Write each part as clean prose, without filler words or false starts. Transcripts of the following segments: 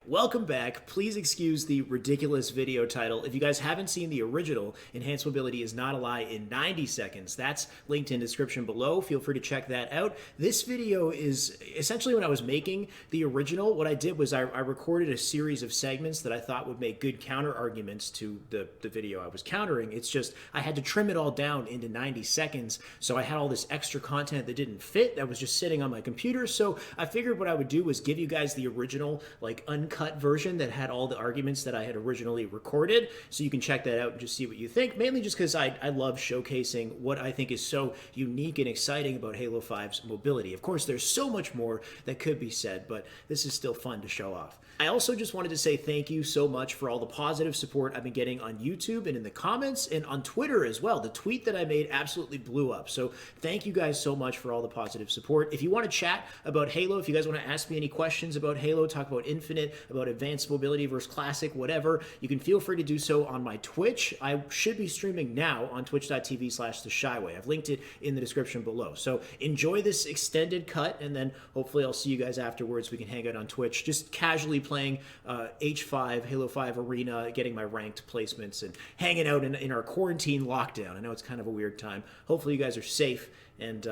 Welcome back. Please excuse the ridiculous video title. If you guys haven't seen the original, Enhanced Mobility is Not a Lie in 90 Seconds, that's linked in the description below. Feel free to check that out. This video is essentially when I was making the original, what I did was I recorded a series of segments that I thought would make good counter arguments to the video I was countering. It's just I had to trim it all down into 90 seconds, so I had all this extra content that didn't fit that was just sitting on my computer. So I figured what I would do was give you guys the original, like, uncut version that had all the arguments that I had originally recorded, so you can check that out and just see what you think, mainly just because I love showcasing what I think is so unique and exciting about Halo 5's mobility. Of course, there's so much more that could be said, but this is still fun to show off. I also just wanted to say thank you so much for all the positive support I've been getting on YouTube and in the comments and on Twitter as well. The tweet that I made absolutely blew up, so thank you guys so much for all the positive support. If you want to chat about Halo, if you guys want to ask me any questions about Halo, talk about Infinite, about advanced mobility versus classic, whatever, you can feel free to do so on my Twitch. I should be streaming now on twitch.tv/theshyway. I've linked it in the description below. So enjoy this extended cut, and then hopefully I'll see you guys afterwards. We can hang out on Twitch, just casually playing H5, Halo 5 Arena, getting my ranked placements, and hanging out in our quarantine lockdown. I know it's kind of a weird time. Hopefully you guys are safe and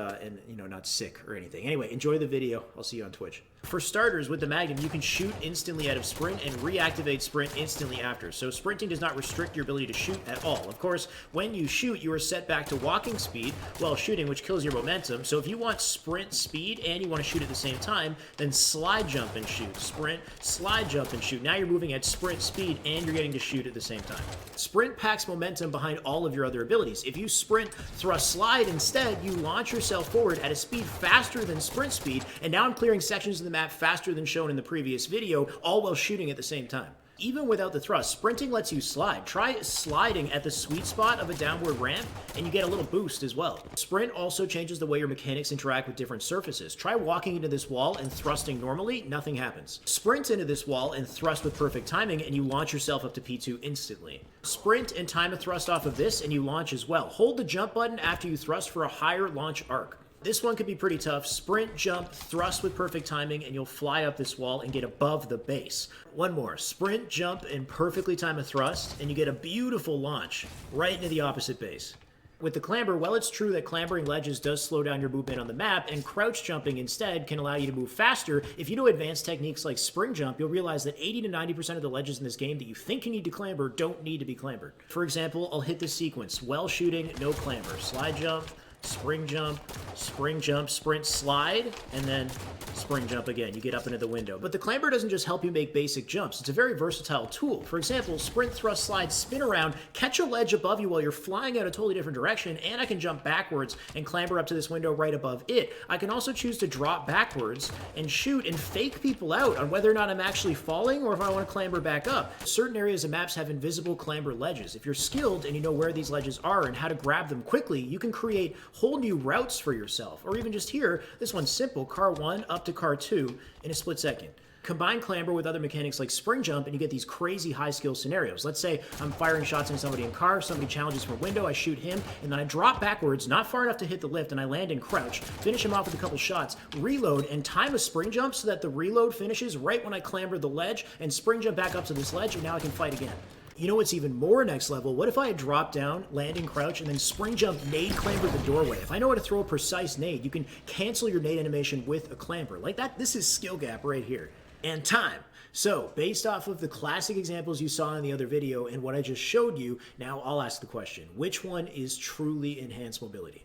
you know, not sick or anything. Anyway, enjoy the video. I'll see you on Twitch. For starters, with the Magnum, you can shoot instantly out of sprint and reactivate sprint instantly after. So sprinting does not restrict your ability to shoot at all. Of course, when you shoot, you are set back to walking speed while shooting, which kills your momentum. So if you want sprint speed and you want to shoot at the same time, then slide jump and shoot. Sprint, slide jump and shoot. Now you're moving at sprint speed and you're getting to shoot at the same time. Sprint packs momentum behind all of your other abilities. If you sprint, thrust, slide instead, you launch yourself forward at a speed faster than sprint speed, and now I'm clearing sections of the map faster than shown in the previous video, all while shooting at the same time. Even without the thrust, sprinting lets you slide. Try sliding at the sweet spot of a downward ramp, and you get a little boost as well. Sprint also changes the way your mechanics interact with different surfaces. Try walking into this wall and thrusting normally, nothing happens. Sprint into this wall and thrust with perfect timing, and you launch yourself up to P2 instantly. Sprint and time a thrust off of this, and you launch as well. Hold the jump button after you thrust for a higher launch arc. This one could be pretty tough. Sprint, jump, thrust with perfect timing, and you'll fly up this wall and get above the base. One more. Sprint, jump, and perfectly time a thrust, and you get a beautiful launch right into the opposite base. With the clamber, well, it's true that clambering ledges does slow down your movement on the map, and crouch jumping instead can allow you to move faster. If you know advanced techniques like spring jump, you'll realize that 80 to 90% of the ledges in this game that you think you need to clamber don't need to be clambered. For example, I'll hit this sequence. Well shooting, no clamber. Slide jump, spring jump, sprint, slide, and then spring jump again. You get up into the window. But the clamber doesn't just help you make basic jumps. It's a very versatile tool. For example, sprint, thrust, slide, spin around, catch a ledge above you while you're flying out a totally different direction, and I can jump backwards and clamber up to this window right above it. I can also choose to drop backwards and shoot and fake people out on whether or not I'm actually falling or if I want to clamber back up. Certain areas of maps have invisible clamber ledges. If you're skilled and you know where these ledges are and how to grab them quickly, you can create whole new routes for yourself. Or even just here, this one's simple, car 1 up to car 2 in a split second. Combine clamber with other mechanics like spring jump and you get these crazy high skill scenarios. Let's say I'm firing shots into somebody in car, somebody challenges from a window, I shoot him, and then I drop backwards, not far enough to hit the lift, and I land in crouch, finish him off with a couple shots, reload, and time a spring jump so that the reload finishes right when I clamber the ledge, and spring jump back up to this ledge, and now I can fight again. You know what's even more next level? What if I had dropped down, landing crouch, and then spring jump, nade clamber the doorway? If I know how to throw a precise nade, you can cancel your nade animation with a clamber. Like that, this is skill gap right here. And time. So, based off of the classic examples you saw in the other video and what I just showed you, now I'll ask the question, which one is truly enhanced mobility?